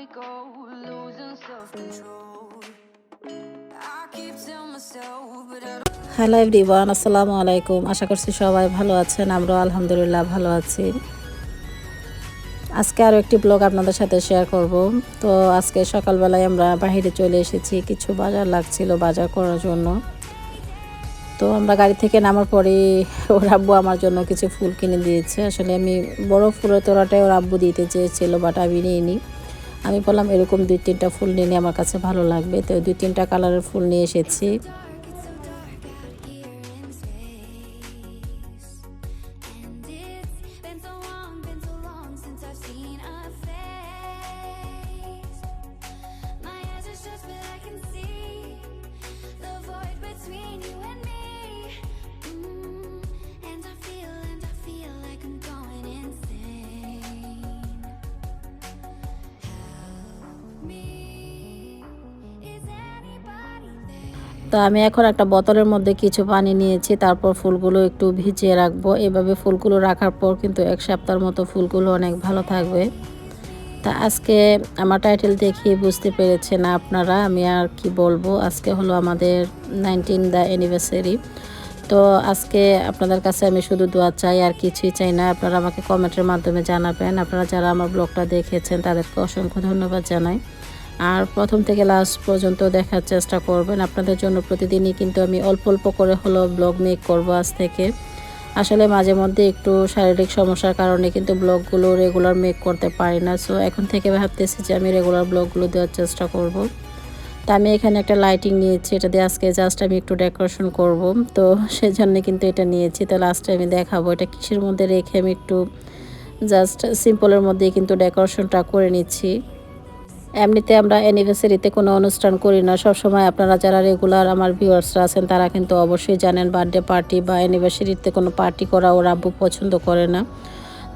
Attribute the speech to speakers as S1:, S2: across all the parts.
S1: we go, losing self-control. I keep telling myself, but I don't.
S2: Hello everyone, আসসালামু আলাইকুম। আশা করছি সবাই ভালো আছেন। আমরাও আলহামদুলিল্লাহ ভালো আছি। আজকে আরও একটি ব্লগ আপনাদের সাথে শেয়ার করব। তো আজকে সকালবেলায় আমরা বাইরে চলে এসেছি, কিছু বাজার লাগছিল বাজার করার জন্য। তো আমরা গাড়ি থেকে নামার পরে ওর আব্বু আমার জন্য কিছু ফুল কিনে দিয়েছে। আসলে আমি বড় ফুলের তোড়াটাই ওর আব্বু দিতে চেয়েছিল, বাট আমি নিইনি। আমি বললাম এরকম 2-3টা ফুল নিলে আমার কাছে ভালো লাগবে। তো 2-3টা কালারের ফুল নিয়ে এসেছি।
S1: It's so dark out here in space, and it's been so long since I've seen a face. My eyes are shut, but I can see the void between you and me. And I feel like I'm going insane. Help me. Is anybody there?
S2: তো আমি এখন একটা বোতলের মধ্যে কিছু পানি নিয়েছি, তারপর ফুলগুলো একটু ভিজিয়ে রাখবো। এভাবে ফুলগুলো রাখার পর কিন্তু 1 সপ্তাহের মতো ফুলগুলো অনেক ভালো থাকবে। তা আজকে আমার টাইটেল দেখে বুঝতে পেরেছেন আপনারা, আমি আর কি বলবো। আজকে হলো আমাদের 19 দ্য অ্যানিভার্সারি। তো আজকে আপনাদের কাছে আমি শুধু দোয়া চাই, আর কিছুই চাই না। আপনারা আমাকে কমেন্টের মাধ্যমে জানাবেন। আপনারা যারা আমার ব্লগটা দেখেছেন তাদেরকে অসংখ্য ধন্যবাদ জানাই। আর প্রথম থেকে লাস্ট পর্যন্ত দেখার চেষ্টা করবেন। আপনাদের জন্য প্রতিদিনই কিন্তু আমি অল্প অল্প করে হলো ব্লগ মেক করব আজ থেকে। আসলে মাঝে মধ্যে একটু শারীরিক সমস্যার কারণে কিন্তু ব্লগগুলো রেগুলার মেক করতে পারি না। সো এখন থেকে ভাবতেছি যে আমি রেগুলার ব্লগগুলো দেওয়ার চেষ্টা করব। তা আমি এখানে একটা লাইটিং নিয়েছি, এটা দিয়ে আজকে জাস্ট আমি একটু ডেকোরেশন করব। তো সেজন্য কিন্তু এটা নিয়েছি। তো লাস্টে আমি দেখাবো এটা কিসের মধ্যে রেখে আমি একটু জাস্ট সিম্পলের মধ্যেই কিন্তু ডেকোরেশনটা করে নিচ্ছি। এমনিতে আমরা অ্যানিভার্সারিতে কোনো অনুষ্ঠান করি না। সবসময় আপনারা যারা রেগুলার আমার ভিউয়ার্সরা আছেন তারা কিন্তু অবশ্যই জানেন বার্থডে পার্টি বা অ্যানিভার্সারিতে কোনো পার্টি করা ওর আব্বু পছন্দ করে না।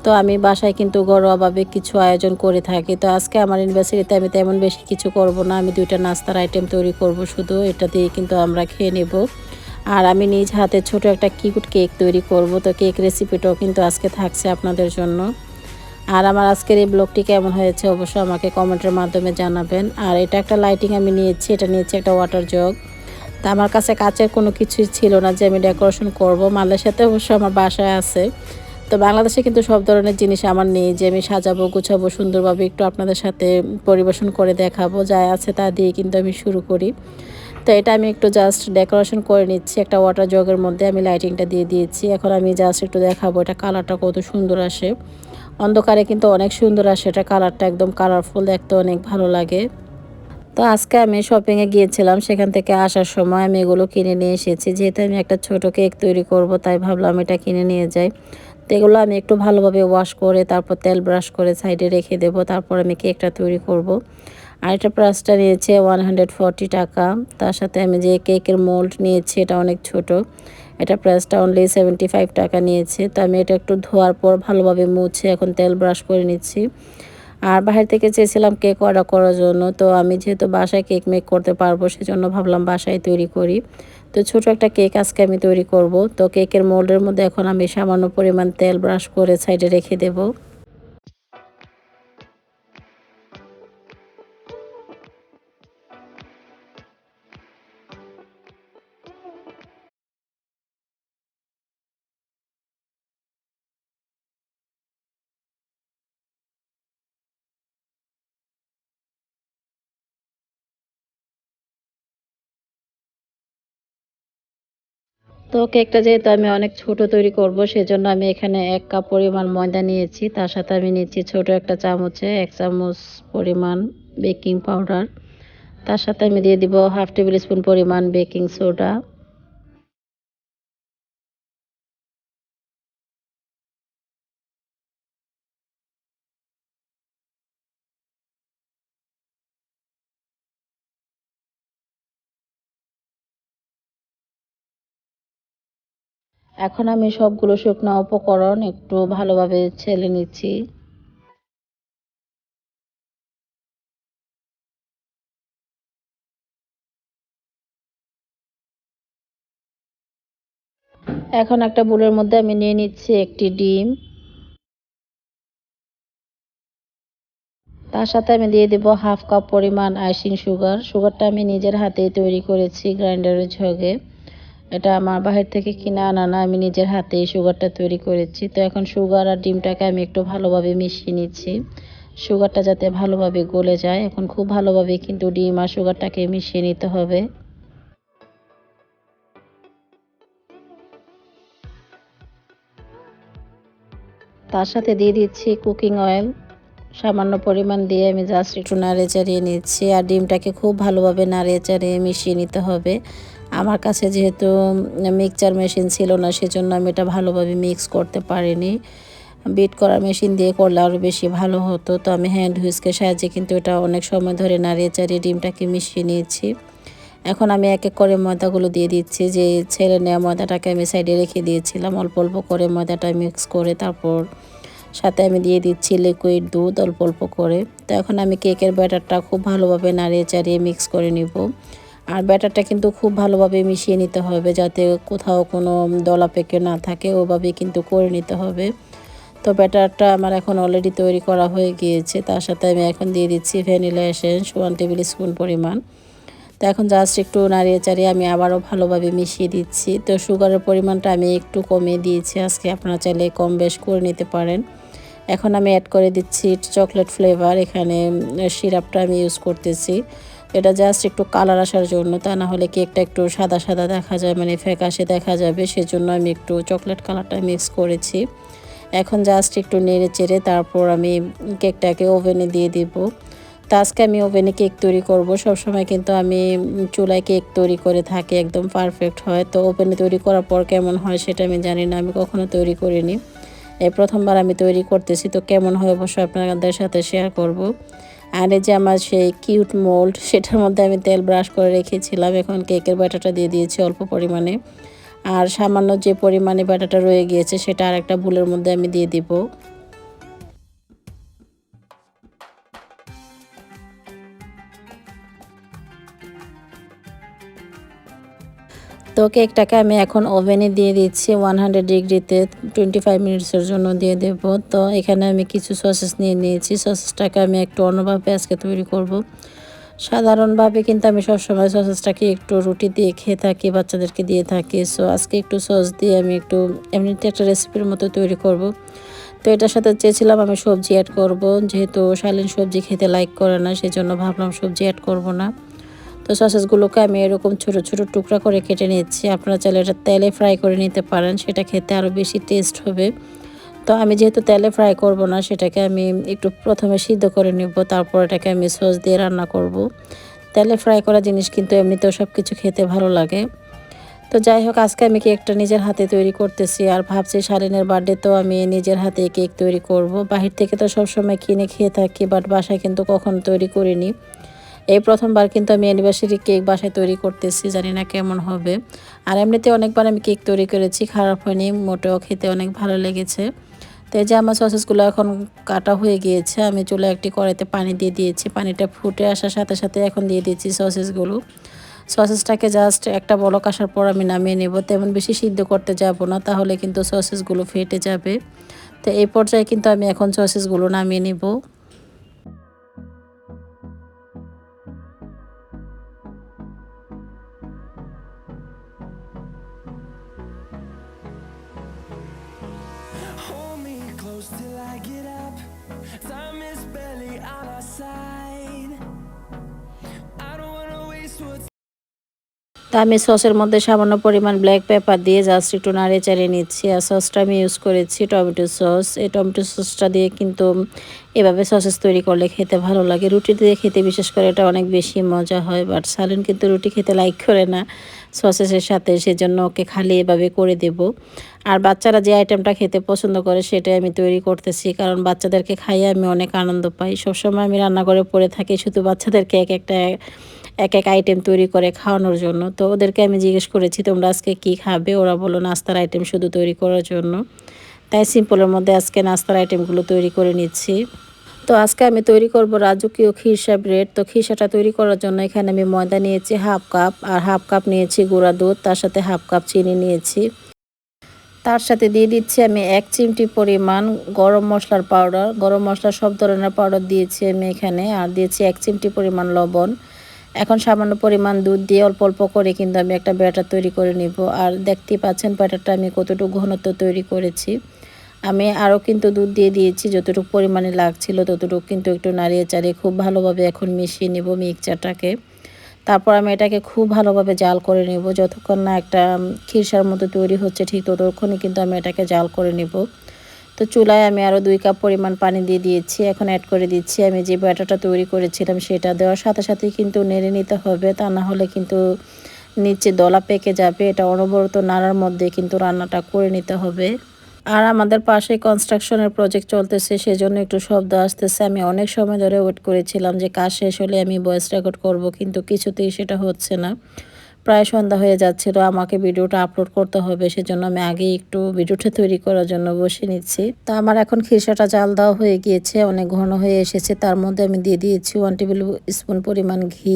S2: তো আমি বাসায় কিন্তু ঘরোয়াভাবে কিছু আয়োজন করে থাকি। তো আজকে আমার অ্যানিভার্সারিতে আমি তেমন বেশি কিছু করব না। আমি 2টা নাস্তার আইটেম তৈরি করব শুধু। এটা দিয়ে কিন্তু আমরা খেয়ে নেব। আর আমি নিজ হাতে ছোট একটা কিউট কেক তৈরি করব। তো কেক রেসিপিটাও কিন্তু আজকে থাকছে আপনাদের জন্য। আর আমার আজকের এই ব্লগটি কেমন হয়েছে অবশ্যই আমাকে কমেন্টের মাধ্যমে জানাবেন। আর এটা একটা লাইটিং আমি নিয়েছি, এটা নিয়েছি একটা ওয়াটার জগ। তা আমার কাছে কাচের কোনো কিছুই ছিল না যে আমি ডেকোরেশন করব। মালয়েশিয়াতে অবশ্য আমার বাসায় আছে। তো বাংলাদেশে কিন্তু সব ধরনের জিনিস আমার নেই যে আমি সাজাবো গুছাবো সুন্দরভাবে একটু আপনাদের সাথে পরিবেশন করে দেখাবো। যা আছে তা দিয়ে কিন্তু আমি শুরু করি। তো এটা আমি একটু জাস্ট ডেকোরেশন করে নিচ্ছি। একটা ওয়াটার জগের মধ্যে আমি লাইটিংটা দিয়ে দিয়েছি। এখন আমি জাস্ট একটু দেখাবো এটা কালারটা কত সুন্দর আসে। অন্ধকারে কিন্তু অনেক সুন্দর আসে, এটা কালারটা একদম কালারফুল, দেখতে অনেক ভালো লাগে। তো আজকে আমি শপিংয়ে গিয়েছিলাম, সেখান থেকে আসার সময় আমি এগুলো কিনে নিয়ে এসেছি। যেহেতু আমি একটা ছোট কেক তৈরি করব তাই ভাবলাম এটা কিনে নিয়ে যাই। তো এগুলো আমি একটু ভালোভাবে ওয়াশ করে তারপর তেল ব্রাশ করে সাইডে রেখে দেব। তারপর আমি কেকটা তৈরি করব। আর এটা প্রাইসটা নিয়েছে 140 টাকা। তার সাথে আমি যে কেকের মোল্ড নিয়েছি এটা অনেক ছোট, এটা প্রাইসটা অনলি 75 টাকা নিয়েছে। তো আমি এটা একটু ধোয়ার পর ভালোভাবে মুছে এখন তেল ব্রাশ করে নিচ্ছি। আর বাহির থেকে চেয়েছিলাম কেক অর্ডার করার জন্য। তো আমি যেহেতু বাসায় কেক মেক করতে পারবো সেজন্য ভাবলাম বাসায় তৈরি করি। তো ছোট একটা কেক আজকে আমি তৈরি করব। তো কেকের মোল্ডের মধ্যে এখন আমি সামান্য পরিমাণ তেল ব্রাশ করে সাইডে রেখে দেব। তো কেকটা যেহেতু আমি অনেক ছোট তৈরি করব সেজন্য আমি এখানে 1 কাপ পরিমাণ ময়দা নিয়েছি। তার সাথে আমি নিচ্ছি ছোট একটা চামচে 1 চামচ পরিমাণ বেকিং পাউডার। তার সাথে আমি দিয়ে দিব হাফ টেবিল স্পুন পরিমাণ বেকিং সোডা। এখন আমি সবগুলো শুকনো উপকরণ একটু ভালোভাবে ছেলে নিচ্ছি। এখন একটা বোলের মধ্যে আমি নিয়ে নিচ্ছি একটি ডিম। তার সাথে আমি দিয়ে দেব হাফ কাপ পরিমাণ আইসিং সুগার। সুগারটা আমি নিজের হাতেই তৈরি করেছি গ্রাইন্ডারের ঝগে। এটা আমার বাহির থেকে কিনে আনা না, আমি নিজের হাতেই সুগারটা তৈরি করেছি। তো এখন সুগার আর ডিমটাকে আমি একটু ভালোভাবে মিশিয়ে নিচ্ছি, সুগারটা যাতে ভালোভাবে গলে যায়। এখন খুব ভালোভাবে কিন্তু ডিম আর সুগারটাকে মিশিয়ে নিতে হবে। তার সাথে দিয়ে দিচ্ছি কুকিং অয়েল, সামান্য পরিমাণ দিয়ে আমি জাস্ট একটু নাড়ে চাড়িয়ে নিচ্ছি। আর ডিমটাকে খুব ভালোভাবে নাড়িয়ে চাড়িয়ে মিশিয়ে নিতে হবে। আমার কাছে যেহেতু মিক্সচার মেশিন ছিল না, সেজন্য আমি এটা ভালোভাবে মিক্স করতে পারিনি। বিট করার মেশিন দিয়ে করলে আরও বেশি ভালো হতো। তো আমি হ্যান্ড হুইস্কের সাহায্যে কিন্তু এটা অনেক সময় ধরে নাড়িয়ে চাড়িয়ে ডিমটাকে মিশিয়ে নিয়েছি। এখন আমি এক এক করে ময়দাগুলো দিয়ে দিচ্ছি। যে ছেলে নেওয়া ময়দাটাকে আমি সাইডে রেখে দিয়েছিলাম, অল্প অল্প করে ময়দাটা মিক্স করে তারপর সাথে আমি দিয়ে দিচ্ছি লিকুইড দুধ অল্প অল্প করে। তো এখন আমি কেকের ব্যাটারটা খুব ভালোভাবে নাড়িয়ে চাড়িয়ে মিক্স করে নিব। আর ব্যাটারটা কিন্তু খুব ভালোভাবে মিশিয়ে নিতে হবে, যাতে কোথাও কোনো দলা পেকে না থাকে, ওভাবে কিন্তু করে নিতে হবে। তো ব্যাটারটা আমার এখন অলরেডি তৈরি করা হয়ে গিয়েছে। তার সাথে আমি এখন দিয়ে দিচ্ছি ভ্যানিলা এসেন্স 1 টেবিল স্পুন পরিমাণ। তো এখন জাস্ট একটু নাড়িয়ে চাড়িয়ে আমি আবারও ভালোভাবে মিশিয়ে দিচ্ছি। তো সুগারের পরিমাণটা আমি একটু কমিয়ে দিয়েছি আজকে, আপনারা চাইলে কম বেশ করে নিতে পারেন। এখন আমি অ্যাড করে দিচ্ছি চকলেট ফ্লেভার। এখানে সিরাপটা আমি ইউজ করতেছি, এটা জাস্ট একটু কালার আসার জন্য, তা না হলে কেকটা একটু সাদা সাদা দেখা যায়, মানে ফ্যাকাশে দেখা যাবে, সেজন্য আমি একটু চকলেট কালারটা মিক্স করেছি। এখন জাস্ট একটু নেড়ে চেড়ে তারপর আমি কেকটাকে ওভেনে দিয়ে দিব। তো আজকে আমি ওভেনে কেক তৈরি করব। সবসময় কিন্তু আমি চুলায় কেক তৈরি করে থাকি, একদম পারফেক্ট হয়। তো ওভেনে তৈরি করার পর কেমন হয় সেটা আমি জানি না, আমি কখনো তৈরি করিনি, এই প্রথমবার আমি তৈরি করতেছি। তো কেমন হয় অবশ্যই আপনাদের সাথে শেয়ার করব। আর এই যে আমার সেই কিউট মোল্ড, সেটার মধ্যে আমি তেল ব্রাশ করে রেখেছিলাম। এখন কেকের ব্যাটারটা দিয়ে দিয়েছি অল্প পরিমাণে, আর সামান্য যে পরিমাণে ব্যাটারটা রয়ে গিয়েছে সেটা আরেকটা বুলের মধ্যে আমি দিয়ে দিব। তো কেকটাকে আমি এখন ওভেনে দিয়ে দিচ্ছি 100 ডিগ্রিতে 25 মিনিটসের জন্য দিয়ে দেব। তো এখানে আমি কিছু সসেস নিয়ে নিয়েছি, সসেসটাকে আমি একটু অন্যভাবে আজকে তৈরি করব। সাধারণভাবে কিন্তু আমি সবসময় সসেসটাকে একটু রুটি দিয়ে খেয়ে থাকি, বাচ্চাদেরকে দিয়ে থাকি। সো আজকে একটু সস দিয়ে আমি একটু এমনিতে একটা রেসিপির মতো তৈরি করব। তো এটার সাথে চেয়েছিলাম আমি সবজি অ্যাড করব, যেহেতু শালীন সবজি খেতে লাইক করে না, সেজন্য ভাবলাম সবজি অ্যাড করব না। তো সসেসগুলোকে আমি এরকম ছোট ছোট টুকরা করে কেটে নিচ্ছি। আপনারা চাইলে এটা তেলে ফ্রাই করে নিতে পারেন, সেটা খেতে আরও বেশি টেস্ট হবে। তো আমি যেহেতু তেলে ফ্রাই করব না, সেটাকে আমি একটু প্রথমে সিদ্ধ করে নেব, তারপর এটাকে আমি সস দিয়ে রান্না করব। তেলে ফ্রাই করা জিনিস কিন্তু এমনিতেও সব কিছু খেতে ভালো লাগে। তো যাই হোক, আজকে আমি কেকটা নিজের হাতে তৈরি করতেছি, আর ভাবছি শালীনের বার্থডেতেও আমি নিজের হাতে কেক তৈরি করব। বাহির থেকে তো সবসময় কিনে খেয়ে থাকি, বাট বাসায় কিন্তু কখনো তৈরি করিনি। এই প্রথমবার কিন্তু আমি অ্যানিভার্সারি কেক বাসায় তৈরি করতেছি, জানি না কেমন হবে। আর এমনিতে অনেকবার আমি কেক তৈরি করেছি, খারাপ হয়নি, মোটেও খেতে অনেক ভালো লেগেছে। তো এই যে আমার সসেসগুলো এখন কাটা হয়ে গিয়েছে, আমি চুলায় একটি কড়াইতে পানি দিয়ে দিয়েছি। পানিটা ফুটে আসার সাথে সাথে এখন দিয়ে দিয়েছি সসেসগুলো। সসেসটাকে জাস্ট একটা বলক আসার পর আমি নামিয়ে নেব। তেমন বেশি সিদ্ধ করতে যাব না, তাহলে কিন্তু সসেসগুলো ফেটে যাবে। তো এই পর্যায়ে কিন্তু আমি এখন সসেসগুলো নামিয়ে নেব।
S3: Hold me close till I get up. Time is barely on our side. I don't wanna waste what's
S2: তা আমি সসের মধ্যে সামান্য পরিমাণ ব্ল্যাক পেপার দিয়ে জাস্ট একটু নাড়িয়ে চাড়িয়ে নিচ্ছি। আর সসটা আমি ইউজ করেছি টমেটো সস। এই টমেটো সসটা দিয়ে কিন্তু এভাবে সসেস তৈরি করলে খেতে ভালো লাগে, রুটি দিয়ে খেতে বিশেষ করে এটা অনেক বেশি মজা হয়। বাট সালিন কিন্তু রুটি খেতে লাইক করে না সসেসের সাথে, সেজন্য ওকে খালি এভাবে করে দেব। আর বাচ্চারা যে আইটেমটা খেতে পছন্দ করে সেটাই আমি তৈরি করতেছি, কারণ বাচ্চাদেরকে খাইয়ে আমি অনেক আনন্দ পাই। সবসময় আমি রান্না করে পড়ে থাকি শুধু বাচ্চাদেরকে এক এক আইটেম তৈরি করে খাওয়ানোর জন্য। তো ওদেরকে আমি জিজ্ঞেস করেছি তোমরা আজকে কি খাবে, ওরা বললো নাস্তার আইটেম শুধু তৈরি করার জন্য। তাই সিম্পলের মধ্যে আজকে নাস্তার আইটেমগুলো তৈরি করে নিচ্ছি। তো আজকে আমি তৈরি করব রাজকীয় খিরসা ব্রেড। তো খিরসাটা তৈরি করার জন্য এখানে আমি ময়দা নিয়েছি হাফ কাপ, আর হাফ কাপ নিয়েছি গুঁড়া দুধ, তার সাথে হাফ কাপ চিনি নিয়েছি। তার সাথে দিয়ে দিচ্ছি আমি 1 চিমটি পরিমাণ গরম মশলার পাউডার। গরম মশলা সব ধরনের পাউডার দিয়েছি আমি এখানে, আর দিয়েছি 1 চিমটি পরিমাণ লবণ। এখন সামান্য পরিমাণ দুধ দিয়ে অল্প অল্প করে কিন্তু আমি একটা ব্যাটার তৈরি করে নিব। আর দেখতেই পাচ্ছেন ব্যাটারটা আমি কতটুকু ঘনত্ব তৈরি করেছি। আমি আরও কিন্তু দুধ দিয়ে দিয়েছি, যতটুকু পরিমাণে লাগছিল ততটুকু কিন্তু একটু নাড়িয়ে চাড়িয়ে খুব ভালোভাবে এখন মিশিয়ে নেব মিক্সচারটাকে। তারপর আমি এটাকে খুব ভালোভাবে জাল করে নেব, যতক্ষণ না একটা খিরসার মতো তৈরি হচ্ছে ঠিক ততক্ষণই কিন্তু আমি এটাকে জাল করে নেব। তো চুলায় আমি আরও 2 কাপ পরিমাণ পানি দিয়ে দিয়েছি। এখন অ্যাড করে দিচ্ছি আমি যে ব্যাটারটা তৈরি করেছিলাম সেটা। দেওয়ার সাথে সাথেই কিন্তু নেড়ে নিতে হবে, তা না হলে কিন্তু নিচে দলা পেকে যাবে। এটা অনবরত নাড়ার মধ্যে কিন্তু রান্নাটা করে নিতে হবে। আর আমাদের পাশে কনস্ট্রাকশনের প্রজেক্ট চলতেছে, সেজন্য একটু শব্দ আসতেছে। আমি অনেক সময় ধরে ওয়েট করেছিলাম যে কাজ শেষ হলে আমি ভয়েস রেকর্ড করব, কিন্তু কিছুতেই সেটা হচ্ছে না। প্রায় সন্ধ্যা হয়ে যাচ্ছিল, আমাকে ভিডিওটা আপলোড করতে হবে, সেজন্য আমি আগেই একটু ভিডিওটা তৈরি করার জন্য বসে নিচ্ছি। তো আমার এখন খিরসাটা জাল দেওয়া হয়ে গিয়েছে, অনেক ঘন হয়ে এসেছে। তার মধ্যে আমি দিয়ে দিয়েছি 1 টেবিল স্পুন পরিমাণ ঘি।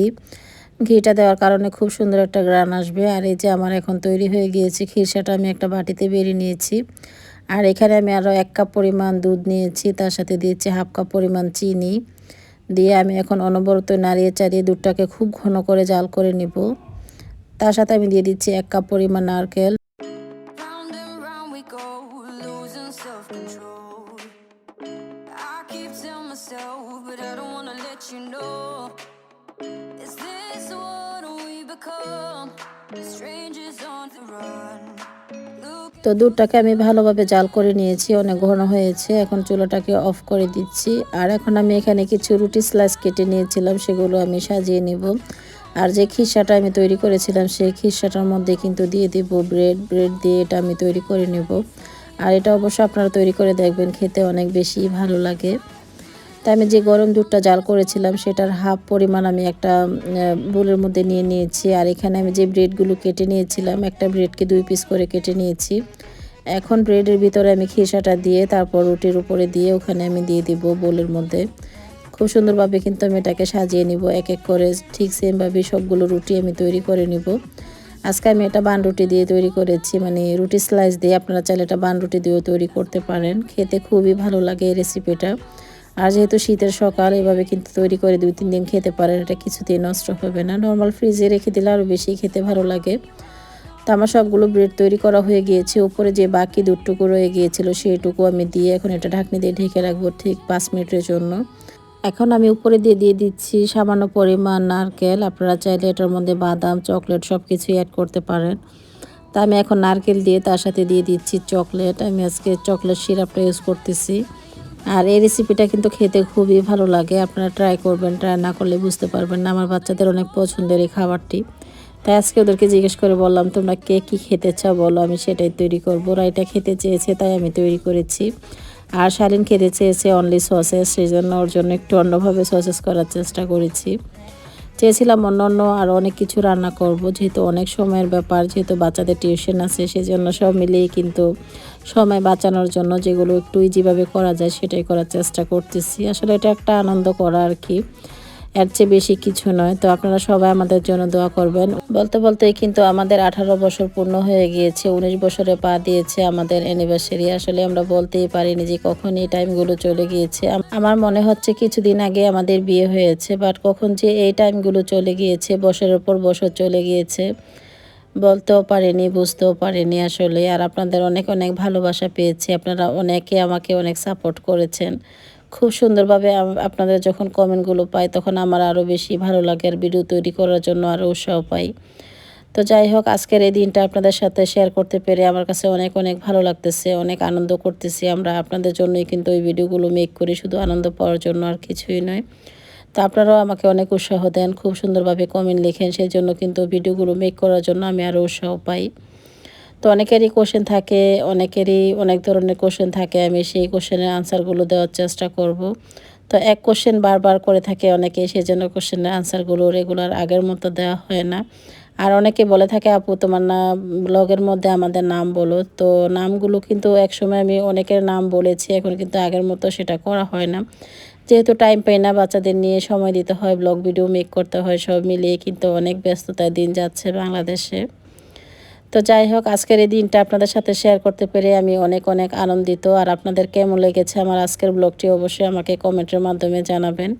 S2: ঘিটা দেওয়ার কারণে খুব সুন্দর একটা গ্রান আসবে। আর এই যে আমার এখন তৈরি হয়ে গিয়েছে খিরসাটা, আমি একটা বাটিতে বেরিয়ে নিয়েছি। আর এখানে আমি আরও 1 কাপ পরিমাণ দুধ নিয়েছি, তার সাথে দিয়েছি 1/2 কাপ পরিমাণ চিনি দিয়ে আমি এখন অনবরত নাড়িয়ে চাড়িয়ে দুধটাকে খুব ঘন করে জাল করে নিব। তার সাথে আমি দিয়ে দিচ্ছি 1 কাপ পরিমাণ নারকেল।
S1: Round and round we go, losing self-control. I keep telling myself, but I don't wanna let you know. Is this what we become? Strangers on the run. Look.
S2: তো দুধটাকে আমি ভালোভাবে জাল করে নিয়েছি, অনেক ঘন হয়েছে। এখন চুলাটাকে অফ করে দিচ্ছি। আর এখন আমি এখানে কিছু রুটি স্লাইস কেটে নিয়েছিলাম, সেগুলো আমি সাজিয়ে নিব। আর যে খিরসাটা আমি তৈরি করেছিলাম সেই খিরসাটার মধ্যে কিন্তু দিয়ে দিব ব্রেড দিয়ে এটা আমি তৈরি করে নেব। আর এটা অবশ্য আপনারা তৈরি করে দেখবেন, খেতে অনেক বেশি ভালো লাগে। তাই আমি যে গরম দুধটা জাল করেছিলাম সেটার হাফ পরিমাণ আমি একটা বোলের মধ্যে নিয়ে নিয়েছি। আর এখানে আমি যে ব্রেডগুলো কেটে নিয়েছিলাম, একটা ব্রেডকে 2 পিস করে কেটে নিয়েছি। এখন ব্রেডের ভিতরে আমি খিরসাটা দিয়ে তারপর রুটির উপরে দিয়ে ওখানে আমি দিয়ে দিব বোলের মধ্যে। খুব সুন্দরভাবে কিন্তু আমি এটাকে সাজিয়ে নিব এক এক করে, ঠিক সেমভাবে সবগুলো রুটি আমি তৈরি করে নিব। আজকে আমি এটা বান রুটি দিয়ে তৈরি করেছি, মানে রুটি স্লাইস দিয়ে। আপনারা চাইলে এটা বান রুটি দিয়েও তৈরি করতে পারেন, খেতে খুবই ভালো লাগে এই রেসিপিটা। আর যেহেতু শীতের সকাল, এভাবে কিন্তু তৈরি করে 2-3 দিন খেতে পারেন, এটা কিছুতেই নষ্ট হবে না। নর্মাল ফ্রিজে রেখে দিলে আরও বেশি খেতে ভালো লাগে। তো আমার সবগুলো ব্রেড তৈরি করা হয়ে গিয়েছে। উপরে যে বাকি দুধটুকু রয়ে গিয়েছিল সেইটুকু আমি দিয়ে এখন এটা ঢাকনি দিয়ে ঢেকে রাখবো ঠিক 5 মিনিটের জন্য। এখন আমি উপরে দিয়ে দিচ্ছি সামান্য পরিমাণ নারকেল। আপনারা চাইলে এটার মধ্যে বাদাম, চকলেট সব কিছুই অ্যাড করতে পারেন। তা আমি এখন নারকেল দিয়ে তার সাথে দিয়ে দিচ্ছি চকলেট। আমি আজকে চকলেট সিরাপটা ইউজ করতেছি। আর এই রেসিপিটা কিন্তু খেতে খুবই ভালো লাগে, আপনারা ট্রাই করবেন, ট্রাই না করলে বুঝতে পারবেন না। আমার বাচ্চাদের অনেক পছন্দের এই খাবারটি, তাই আজকে ওদেরকে জিজ্ঞেস করে বললাম তোমরা কে কী খেতে চাও বলো, আমি সেটাই তৈরি করবো। ওরা এটা খেতে চেয়েছে তাই আমি তৈরি করেছি। আর শালীন খেতে চেয়েছে অনলি সসেস, সেই জন্য ওর জন্য একটু অন্যভাবে সসেস করার চেষ্টা করেছি। চেয়েছিলাম অন্য আরও অনেক কিছু রান্না করব, যেহেতু অনেক সময়ের ব্যাপার, যেহেতু বাচ্চাদের টিউশন আছে, সেজন্য সব মিলিয়ে কিন্তু সময় বাঁচানোর জন্য যেগুলো একটু ইজিভাবে করা যায় সেটাই করার চেষ্টা করতেছি। আসলে এটা একটা আনন্দ করা আর কি, এর চেয়ে বেশি কিছু নয়। তো আপনারা সবাই আমাদের জন্য দোয়া করবেন। বলতে বলতেই কিন্তু আমাদের 18 বছর পূর্ণ হয়ে গিয়েছে, 19 বছরে পা দিয়েছে আমাদের অ্যানিভার্সারি। আসলে আমরা বলতেই পারিনি যে কখন এই টাইমগুলো চলে গিয়েছে। আমার মনে হচ্ছে কিছুদিন আগে আমাদের বিয়ে হয়েছে, বাট কখন যে এই টাইমগুলো চলে গিয়েছে, বছরের পর বছর চলে গিয়েছে, বলতেও পারিনি, বুঝতেও পারিনি আসলে। আর আপনাদের অনেক অনেক ভালোবাসা পেয়েছি, আপনারা অনেকে আমাকে অনেক সাপোর্ট করেছেন। খুব সুন্দরভাবে আপনাদের যখন কমেন্টগুলো পাই তখন আমার আরও বেশি ভালো লাগে, আর ভিডিও তৈরি করার জন্য আরও উৎসাহ পাই। তো যাই হোক, আজকের এই দিনটা আপনাদের সাথে শেয়ার করতে পেরে আমার কাছে অনেক অনেক ভালো লাগতেছে, অনেক আনন্দ করতেছি। আমরা আপনাদের জন্যই কিন্তু ওই ভিডিওগুলো মেক করি, শুধু আনন্দ পাওয়ার জন্য আর কিছুই নয়। তো আপনারাও আমাকে অনেক উৎসাহ দেন, খুব সুন্দরভাবে কমেন্ট লেখেন, সেই জন্য কিন্তু ভিডিওগুলো মেক করার জন্য আমি আরও উৎসাহ পাই। তো অনেকেরই কোশ্চেন থাকে, অনেকেরই অনেক ধরনের কোশ্চেন থাকে, আমি সেই কোশ্চেনের আনসারগুলো দেওয়ার চেষ্টা করব। তো এক কোশ্চেন বারবার করে থাকে অনেকে, সেই জন্য কোশ্চেনের আনসারগুলো রেগুলার আগের মতো দেওয়া হয় না। আর অনেকে বলে থাকে আপু তোমার না ব্লগের মধ্যে আমাদের নাম বলো। তো নামগুলো কিন্তু একসময় আমি অনেকের নাম বলেছি, এখন কিন্তু আগের মতো সেটা করা হয় না, যেহেতু টাইম পাই না, বাচ্চাদের নিয়ে সময় দিতে হয়, ব্লগ ভিডিও মেক করতে হয়, সব মিলিয়ে কিন্তু অনেক ব্যস্ততায় দিন যাচ্ছে বাংলাদেশে। তো যাই হোক, আজকের এই দিনটা আপনাদের সাথে শেয়ার করতে পেরে আমি অনেক অনেক আনন্দিত। আর আপনাদের কেমন লেগেছে আমার আজকের ব্লগটি অবশ্যই আমাকে কমেন্টের মাধ্যমে জানাবেন।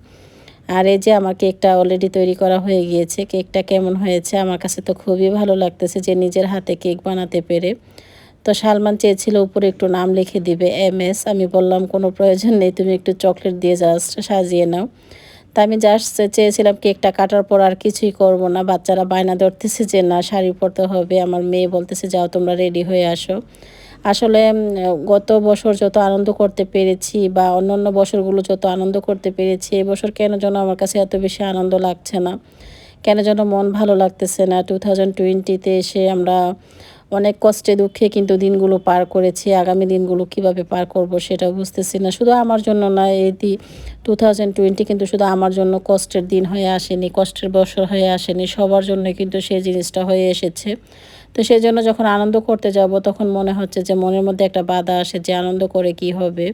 S2: আর এই যে আমার কেকটা অলরেডি তৈরি করা হয়ে গিয়েছে। কেকটা কেমন হয়েছে, আমার কাছে তো খুবই ভালো লাগতেছে যে নিজের হাতে কেক বানাতে পেরে। তো সালমান চেয়েছিল উপরে একটু নাম লিখে দিবে MS। আমি বললাম কোনো প্রয়োজন নেই, তুমি একটু চকলেট দিয়ে জাস্ট সাজিয়ে নাও। তা আমি জাস্ট চেয়েছিলাম কেকটা কাটার পর আর কিছুই করব না। বাচ্চারা বায়না ধরতেছে যে না শাড়ি পরতে হবে, আমার মেয়ে বলতেছে যাও তোমরা রেডি হয়ে আসো। আসলে গত বছর যত আনন্দ করতে পেরেছি বা অন্যান্য বছরগুলো যত আনন্দ করতে পেরেছি, এবছর কেন যেন আমার কাছে এত বেশি আনন্দ লাগছে না, কেন যেন মন ভালো লাগতেছে না। 2020-তে এসে আমরা অনেক কষ্টে দুঃখে কিন্তু দিনগুলো পার করেছি। আগামী দিনগুলো কিভাবে পার করব সেটা বুঝতেছি না। শুধু আমার জন্য না, এই 2020 কিন্তু শুধু আমার জন্য কষ্টের দিন হয়ে আসেনি, কষ্টের বছর হয়ে আসেনি, সবার জন্য কিন্তু সেই জিনিসটা হয়ে এসেছে। তো সেই জন্য যখন আনন্দ করতে যাব তখন মনে হচ্ছে যে মনের মধ্যে একটা বাধা আসে যে আনন্দ করে কি হবে।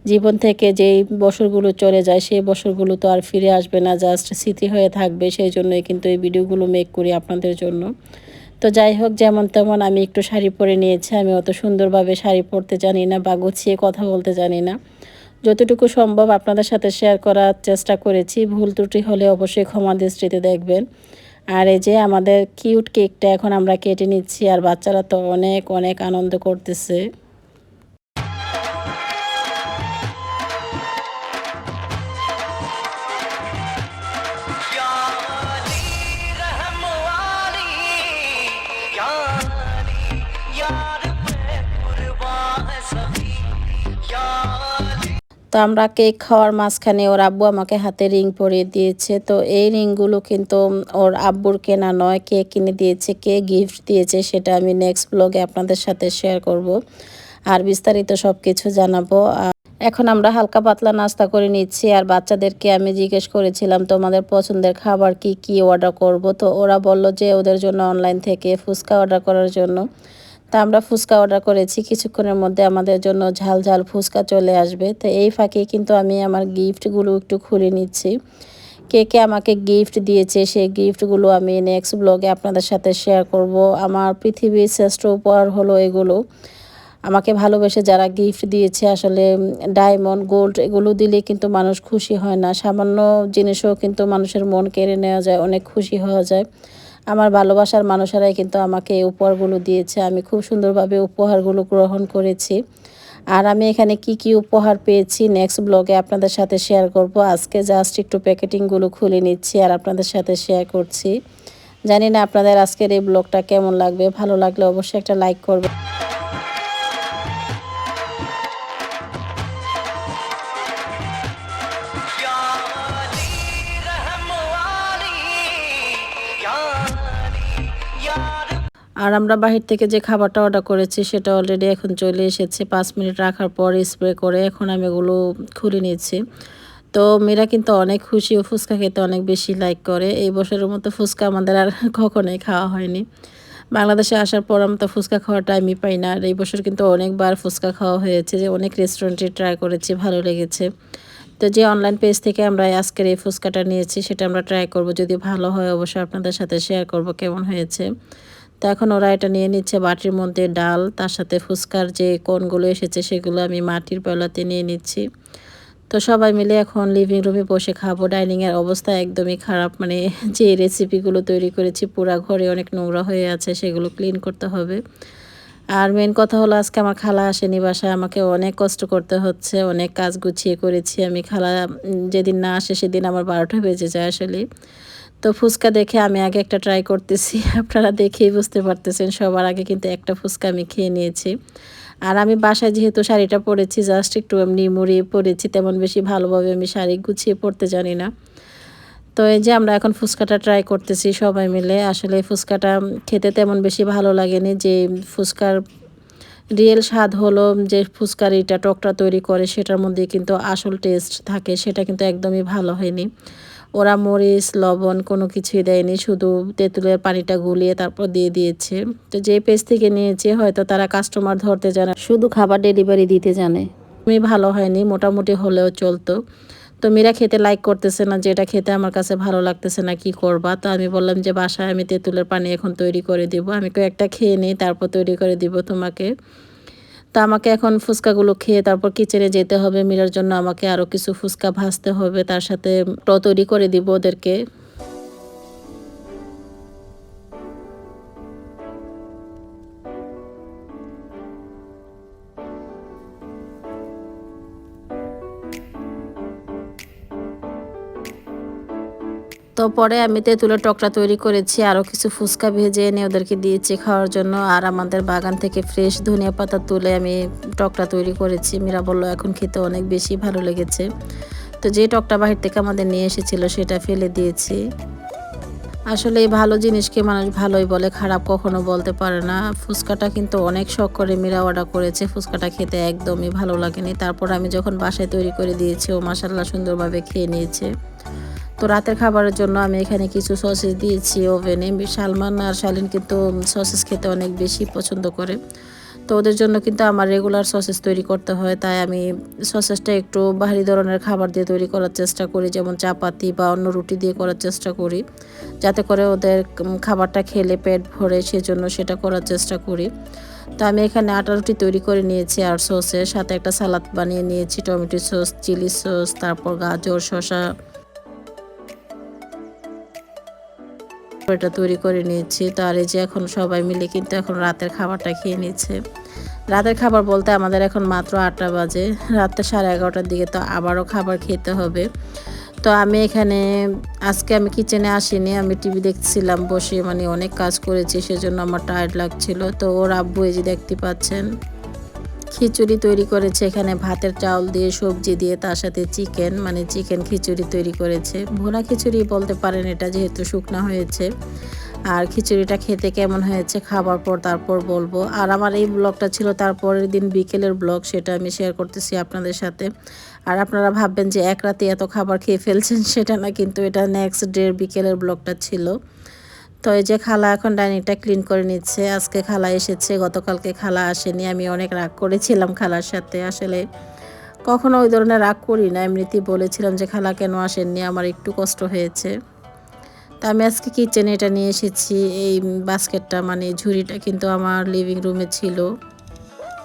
S2: জীবন থেকে যেই বছরগুলো চলে যায় সেই বছরগুলো তো আর ফিরে আসবে না, জাস্ট স্মৃতি হয়ে থাকবে। সেই জন্যই কিন্তু এই ভিডিওগুলো মেক করি আপনাদের জন্য। তো যাই হোক, যেমন তেমন আমি একটু শাড়ি পরে নিয়েছি। আমি অত সুন্দরভাবে শাড়ি পরতে জানি না বা গুছিয়ে কথা বলতে জানি না। যতটুকু সম্ভব আপনাদের সাথে শেয়ার করার চেষ্টা করেছি। ভুল ত্রুটি হলে অবশ্যই ক্ষমা দৃষ্টিতে দেখবেন। আর এই যে আমাদের কিউট কেকটা এখন আমরা কেটে নিচ্ছি, আর বাচ্চারা তো অনেক অনেক আনন্দ করতেছে। তো আমরা কেক খাওয়ার মাঝখানে ওর আব্বু আমাকে হাতে রিং পরিয়ে দিয়েছে। তো এই রিংগুলো কিন্তু ওর আব্বুর কেনা নয়, কে কিনে দিয়েছে, কে গিফট দিয়েছে সেটা আমি নেক্সট ব্লগে আপনাদের সাথে শেয়ার করব আর বিস্তারিত সব কিছু জানাবো। এখন আমরা হালকা পাতলা নাস্তা করে নিচ্ছি। আর বাচ্চাদেরকে আমি জিজ্ঞেস করেছিলাম তোমাদের পছন্দের খাবার কি কি অর্ডার করব। তো ওরা বলল যে ওদের জন্য অনলাইন থেকে ফুচকা অর্ডার করার জন্য। তা আমরা ফুচকা অর্ডার করেছি, কিছুক্ষণের মধ্যে আমাদের জন্য ঝাল ঝাল ফুচকা চলে আসবে। তো এই ফাঁকে কিন্তু আমি আমার গিফটগুলো একটু খুলে নিচ্ছি। কে কে আমাকে গিফট দিয়েছে সেই গিফটগুলো আমি নেক্সট ব্লগে আপনাদের সাথে শেয়ার করব। আমার পৃথিবীর শ্রেষ্ঠ উপহার হলো এগুলো। আমাকে ভালোবেসে যারা গিফট দিয়েছে, আসলে ডায়মন্ড গোল্ড এগুলো দিলে কিন্তু মানুষ খুশি হয় না। সামান্য জিনিসও কিন্তু মানুষের মন কেড়ে নেওয়া যায়, অনেক খুশি হওয়া যায়। আমার ভালোবাসার মানুষেরাই কিন্তু আমাকে এই উপহারগুলো দিয়েছে। আমি খুব সুন্দরভাবে উপহারগুলো গ্রহণ করেছি। আর আমি এখানে কি কি উপহার পেয়েছি নেক্সট ব্লগে আপনাদের সাথে শেয়ার করব। আজকে জাস্ট একটু প্যাকেটিংগুলো খুলে নিচ্ছি আর আপনাদের সাথে শেয়ার করছি। জানি না আপনাদের আজকের এই ব্লগটা কেমন লাগবে, ভালো লাগলে অবশ্যই একটা লাইক করবেন। আর আমরা বাহির থেকে যে খাবারটা অর্ডার করেছি সেটা অলরেডি এখন চলে এসেছে। 5 মিনিট রাখার পর স্প্রে করে এখন আমি এগুলো খুলে নিচ্ছি। তো মেয়েরা কিন্তু অনেক খুশি, ও ফুচকা খেতে অনেক বেশি লাইক করে। এই বছরের মতো ফুচকা আমাদের আর কখনোই খাওয়া হয়নি। বাংলাদেশে আসার পর আমরা তো ফুচকা খাওয়ার টাইমই পাই না। আর এই বছর কিন্তু অনেকবার ফুচকা খাওয়া হয়েছে, যে অনেক রেস্টুরেন্টে ট্রাই করেছি, ভালো লেগেছে। তো যে অনলাইন পেজ থেকে আমরা আজকের এই ফুচকাটা নিয়েছি সেটা আমরা ট্রাই করব, যদি ভালো হয় অবশ্যই আপনাদের সাথে শেয়ার করব কেমন হয়েছে। তো এখন ওরা এটা নিয়ে নিচ্ছে বাটির মধ্যে ডাল, তার সাথে ফুচকার যে কোনগুলো এসেছে সেগুলো আমি মাটির পেলাতে নিয়ে নিচ্ছি। তো সবাই মিলে এখন লিভিং রুমে বসে খাবো। ডাইনিংয়ের অবস্থা একদমই খারাপ, মানে যে রেসিপিগুলো তৈরি করেছি পুরা ঘরে অনেক নোংরা হয়ে আছে, সেগুলো ক্লিন করতে হবে। আর মেন কথা হলো আজকে আমার খালা আসেনি বাসায়, আমাকে অনেক কষ্ট করতে হচ্ছে, অনেক কাজ গুছিয়ে করেছি আমি। খালা যেদিন না আসে সেদিন আমার 12টা বেজে যায় আসলে। তো ফুচকা দেখে আমি আগে একটা ট্রাই করতেছি, আপনারা দেখেই বুঝতে পারতেছেন। সবার আগে কিন্তু একটা ফুচকা আমি খেয়ে নিয়েছি। আর আমি বাসায় যেহেতু শাড়িটা পরেছি, জাস্ট একটু এমনি মুড়িয়ে পরেছি, তেমন বেশি ভালোভাবে আমি শাড়ি গুছিয়ে পরতে জানি না। তো এই যে আমরা এখন ফুচকাটা ট্রাই করতেছি সবাই মিলে। আসলে ফুচকাটা খেতে তেমন বেশি ভালো লাগেনি। যে ফুচকার রিয়েল স্বাদ হলো যে ফুচকার এটা টকটা তৈরি করে সেটার মধ্যে কিন্তু আসল টেস্ট থাকে, সেটা কিন্তু একদমই ভালো হয়নি। ওরা মরিচ লবণ কোনো কিছুই দেয়নি, শুধু তেঁতুলের পানিটা গুলিয়ে তারপর দিয়ে দিয়েছে। তো যে পেজ থেকে নিয়েছে হয়তো তারা কাস্টমার ধরতে জানে, শুধু খাবার ডেলিভারি দিতে জানে। ভালো হয়নি, মোটামুটি হলেও চলতো। তো মীরা খেতে লাইক করতেছে না, যে এটা খেতে আমার কাছে ভালো লাগতেছে না, কি করবা। তো আমি বললাম যে বাসায় আমি তেঁতুলের পানি এখন তৈরি করে দিব, আমি কয়েকটা খেয়ে নিই তারপর তৈরি করে দিব তোমাকে। তো আমাকে এখন ফুচকাগুলো খেয়ে তারপর কিচেনে যেতে হবে, মীরার জন্য আমাকে আরও কিছু ফুচকা ভাজতে হবে, তার সাথে তৈরি করে দিব ওদেরকে। তো পরে আমি তেঁতুলের টকটা তৈরি করেছি, আরও কিছু ফুচকা ভেজে এনে ওদেরকে দিয়েছি খাওয়ার জন্য। আর আমাদের বাগান থেকে ফ্রেশ ধনিয়া পাতা তুলে আমি টকটা তৈরি করেছি। মীরা বলল এখন খেতে অনেক বেশি ভালো লেগেছে। তো যে টকটা বাহির থেকে আমাদের নিয়ে এসেছিল সেটা ফেলে দিয়েছি। আসলে এই ভালো জিনিসকে মানুষ ভালোই বলে, খারাপ কখনো বলতে পারে না। ফুচকাটা কিন্তু অনেক শখ করে মীরা অর্ডার করেছে, ফুচকাটা খেতে একদমই ভালো লাগেনি। তারপর আমি যখন বাসায় তৈরি করে দিয়েছি ও মাশাআল্লাহ সুন্দরভাবে খেয়ে নিয়েছে। তো রাতের খাবারের জন্য আমি এখানে কিছু সসেস দিয়েছি ওভেনে। সালমান আর শালীন কিন্তু সসেস খেতে অনেক বেশি পছন্দ করে, তো ওদের জন্য কিন্তু আমার রেগুলার সসেস তৈরি করতে হয়। তাই আমি সসেসটা একটু ভারী ধরনের খাবার দিয়ে তৈরি করার চেষ্টা করি, যেমন চাপাতি বা অন্য রুটি দিয়ে করার চেষ্টা করি, যাতে করে ওদের খাবারটা খেলে পেট ভরে, সেজন্য সেটা করার চেষ্টা করি। তো আমি এখানে আটা রুটি তৈরি করে নিয়েছি আর সসের সাথে একটা সালাদ বানিয়ে নিয়েছি, টমেটো সস, চিলি সস, তারপর গাজর, শসা এটা তৈরি করে নিয়েছি। তো আর এই যে এখন সবাই মিলে কিন্তু এখন রাতের খাবারটা খেয়ে নিচ্ছে। রাতের খাবার বলতে আমাদের এখন মাত্র 8টা বাজে, রাতে 11:30টার দিকে তো আবারও খাবার খেতে হবে। তো আমি এখানে আজকে আমি কিচেনে আসিনি, আমি টিভি দেখছিলাম বসে, মানে অনেক কাজ করেছি সেজন্য আমার টায়ার্ড লাগছিল। তো ওর আব্বু এই যে দেখতে পাচ্ছেন খিচুড়ি তৈরি করেছে, এখানে ভাতের চাউল দিয়ে সবজি দিয়ে তার সাথে চিকেন, মানে চিকেন খিচুড়ি তৈরি করেছে। ভোনা খিচুড়ি বলতে পারেন এটা, যেহেতু শুকনা হয়েছে। আর খিচুড়িটা খেতে কেমন হয়েছে খাবার পর তারপর বলবো। আর আমার এই ব্লগটা ছিল তারপরের দিন বিকেলের ব্লগ, সেটা আমি শেয়ার করতেছি আপনাদের সাথে। আর আপনারা ভাববেন যে এক রাতে এত খাবার খেয়ে ফেলছেন, সেটা না, কিন্তু এটা নেক্সট ডে বিকেলের ব্লগটা ছিল। তো এই যে খালা এখন ডাইনিংটা ক্লিন করে নিচ্ছে। আজকে খালা এসেছে, গতকালকে খালা আসেনি। আমি অনেক রাগ করেছিলাম খালার সাথে, আসলে কখনো ওই ধরনের রাগ করি না, এমনিতেই বলেছিলাম যে খালা কেন আসেননি, আমার একটু কষ্ট হয়েছে। তা আমি আজকে কিচেনে এটা নিয়ে এসেছি, এই বাস্কেটটা, মানে ঝুড়িটা কিন্তু আমার লিভিং রুমে ছিল।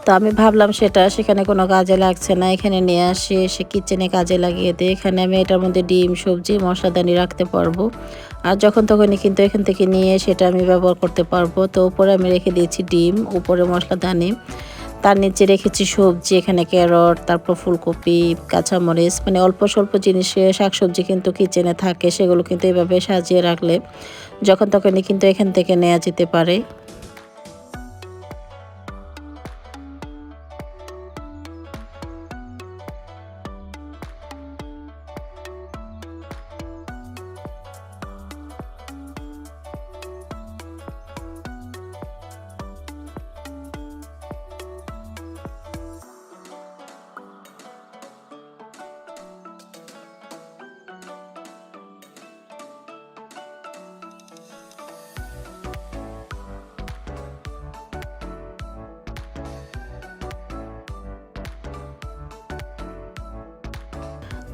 S2: তো আমি ভাবলাম সেখানে কোনো কাজে লাগছে না, এখানে নিয়ে আসি, এসে কিচেনে কাজে লাগিয়ে দিই। এখানে আমি এটার মধ্যে ডিম, সবজি, মশলাদানি রাখতে পারবো। আর যখন তখনই কিন্তু এখান থেকে নিয়ে সেটা আমি ব্যবহার করতে পারবো। তো উপরে আমি রেখে দিয়েছি ডিম, উপরে মশলাদানি, তার নিচে রেখেছি সবজি, এখানে ক্যারট, তারপর ফুলকপি, কাঁচামরিচ, মানে অল্প স্বল্প জিনিস শাকসবজি কিন্তু কিচেনে থাকে, সেগুলো কিন্তু এভাবে সাজিয়ে রাখলে যখন তখনই কিন্তু এখান থেকে নেওয়া যেতে পারে।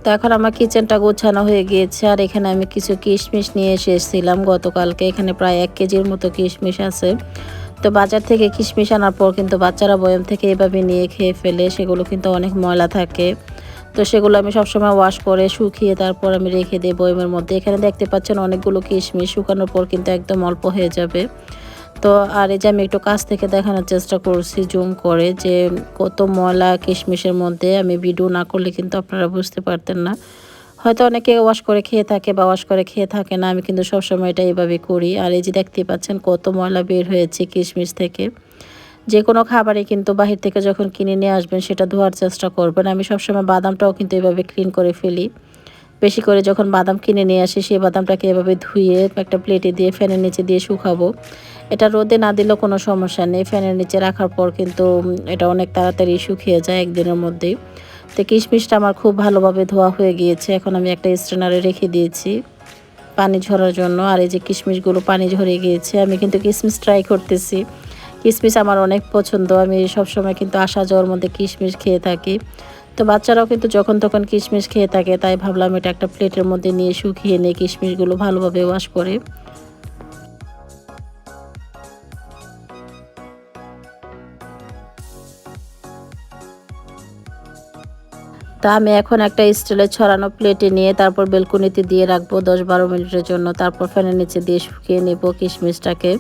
S2: তো এখন আমার কিচেনটা গোছানো হয়ে গিয়েছে। আর এখানে আমি কিছু কিশমিশ নিয়ে এসেছিলাম গতকালকে, এখানে প্রায় 1 কেজির মতো কিশমিশ আছে। তো বাজার থেকে কিশমিশ আনার পর কিন্তু বাচ্চারা বয়াম থেকে এভাবে নিয়ে খেয়ে ফেলে, সেগুলো কিন্তু অনেক ময়লা থাকে। তো সেগুলো আমি সবসময় ওয়াশ করে শুকিয়ে তারপর আমি রেখে দিই বয়ামের মধ্যে। এখানে দেখতে পাচ্ছেন অনেকগুলো কিশমিশ, শুকানোর পর কিন্তু একদম অল্প হয়ে যাবে। তো আর এই যে আমি একটু কাছ থেকে দেখানোর চেষ্টা করছি জুম করে, যে কত ময়লা কিশমিশের মধ্যে। আমি ভিডিও না করলে কিন্তু আপনারা বুঝতে পারতেন না, হয়তো অনেকে ওয়াশ করে খেয়ে থাকে বা ওয়াশ করে খেয়ে থাকে না, আমি কিন্তু সবসময় এটা এইভাবে করি। আর এই যে দেখতে পাচ্ছেন কত ময়লা বের হয়েছে কিশমিশ থেকে। যে কোনো খাবারই কিন্তু বাহির থেকে যখন কিনে নিয়ে আসবেন সেটা ধোয়ার চেষ্টা করবেন। আমি সবসময় বাদামটাও কিন্তু এভাবে ক্লিন করে ফেলি। বেশি করে যখন বাদাম কিনে নিয়ে আসি, সেই বাদামটাকে এভাবে ধুয়ে একটা প্লেটে দিয়ে ফ্যানের নিচে দিয়ে শুকাবো। এটা রোদে না দিলেও কোনো সমস্যা নেই, ফ্যানের নিচে রাখার পর কিন্তু এটা অনেক তাড়াতাড়ি শুকিয়ে যায় একদিনের মধ্যেই। তো কিশমিশটা আমার খুব ভালোভাবে ধোয়া হয়ে গিয়েছে, এখন আমি একটা স্ট্রেনারে রেখে দিয়েছি পানি ঝরার জন্য। আর এই যে কিশমিশগুলো পানি ঝরে গিয়েছে, আমি কিন্তু কিশমিশ ট্রাই করতেছি। কিশমিশ আমার অনেক পছন্দ, আমি সবসময় কিন্তু আসা যাওয়ার মধ্যে কিশমিশ খেয়ে থাকি। তো বাচ্চারাও কিন্তু যখন তখন কিশমিশ খেয়ে থাকে, তাই ভাবলাম এটা একটা প্লেটের মধ্যে নিয়ে শুকিয়ে নিয়ে কিশমিশগুলো ভালোভাবে ওয়াশ করে। তা আমি এখন একটা স্টিলের ছড়ানো প্লেটে নিয়ে তারপর বেলকনিতে দিয়ে রাখবো 10-12 মিনিটের জন্য। তারপর ফ্যানের নিচে দিয়ে শুকিয়ে নেব কিশমিশটাকে।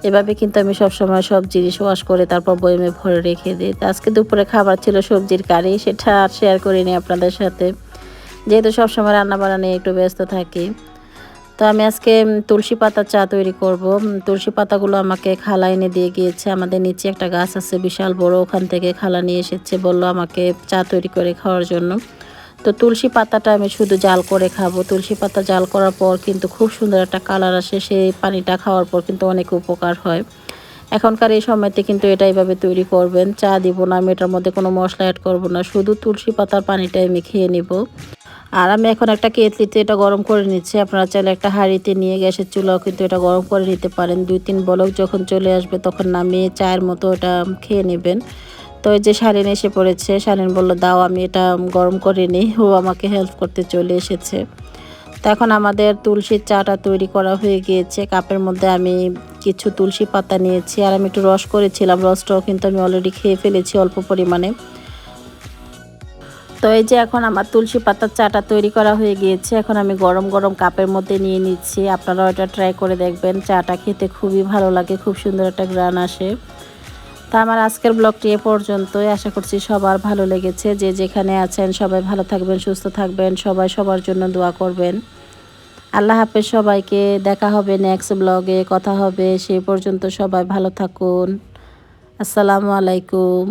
S2: এভাবে কিন্তু আমি সবসময় সব জিনিস ওয়াশ করে তারপর বয়মে ভরে রেখে দিই। তো আজকে দুপুরে খাবার ছিল সবজির কারি, সেটা আর শেয়ার করিনি আপনাদের সাথে, যেহেতু সবসময় রান্নাবান্না নিয়ে একটু ব্যস্ত থাকি। তো আমি আজকে তুলসী পাতার চা তৈরি করব। তুলসী পাতাগুলো আমাকে খালা এনে দিয়ে গিয়েছে। আমাদের নিচে একটা গাছ আছে বিশাল বড়, ওখান থেকে খালা নিয়ে এসেছে, বলল আমাকে চা তৈরি করে খাওয়ার জন্য। তো তুলসী পাতাটা আমি শুধু জাল করে খাবো। তুলসী পাতা জাল করার পর কিন্তু খুব সুন্দর একটা কালার আসে, সেই পানিটা খাওয়ার পর কিন্তু অনেক উপকার হয়। এখনকার এই সময়তে কিন্তু এটা এইভাবে তৈরি করবেন। চা দিব না আমি, এটার মধ্যে কোনো মশলা অ্যাড করব না, শুধু তুলসী পাতার পানিটাই আমি খেয়ে নিব। আর আমি এখন একটা কেতলিতে এটা গরম করে নিচ্ছি। আপনারা চাইলে একটা হাঁড়িতে নিয়ে গ্যাসের চুলাও কিন্তু এটা গরম করে নিতে পারেন। 2-3 বলক যখন চলে আসবে তখন নামিয়ে চায়ের মতো এটা খেয়ে নেবেন। তো এই যে শালীন এসে পড়েছে, শালীন বলল দাও, আমি এটা গরম করে নিই। ও আমাকে হেল্প করতে চলে এসেছে। তো এখন আমাদের তুলসীর চাটা তৈরি করা হয়ে গিয়েছে। কাপের মধ্যে আমি কিছু তুলসী পাতা নিয়েছি, আর আমি একটু রস করেছিলাম, রসটাও কিন্তু আমি অলরেডি খেয়ে ফেলেছি অল্প পরিমাণে। তো এই যে এখন আমার তুলসী পাতার চাটা তৈরি করা হয়ে গিয়েছে। এখন আমি গরম গরম কাপের মধ্যে নিয়ে নিচ্ছি। আপনারাও এটা ট্রাই করে দেখবেন, চাটা খেতে খুবই ভালো লাগে, খুব সুন্দর একটা ঘ্রাণ আসে। তা আমার আজকের ব্লগটি এ পর্যন্তই। আশা করছি সবার ভালো লেগেছে। যে যেখানে আছেন সবাই ভালো থাকবেন, সুস্থ থাকবেন, সবাই সবার জন্য দোয়া করবেন। আল্লাহ হাফেজ সবাইকে। দেখা হবে নেক্সট ব্লগে, কথা হবে। সেই পর্যন্ত সবাই ভালো থাকুন। আসসালামু আলাইকুম।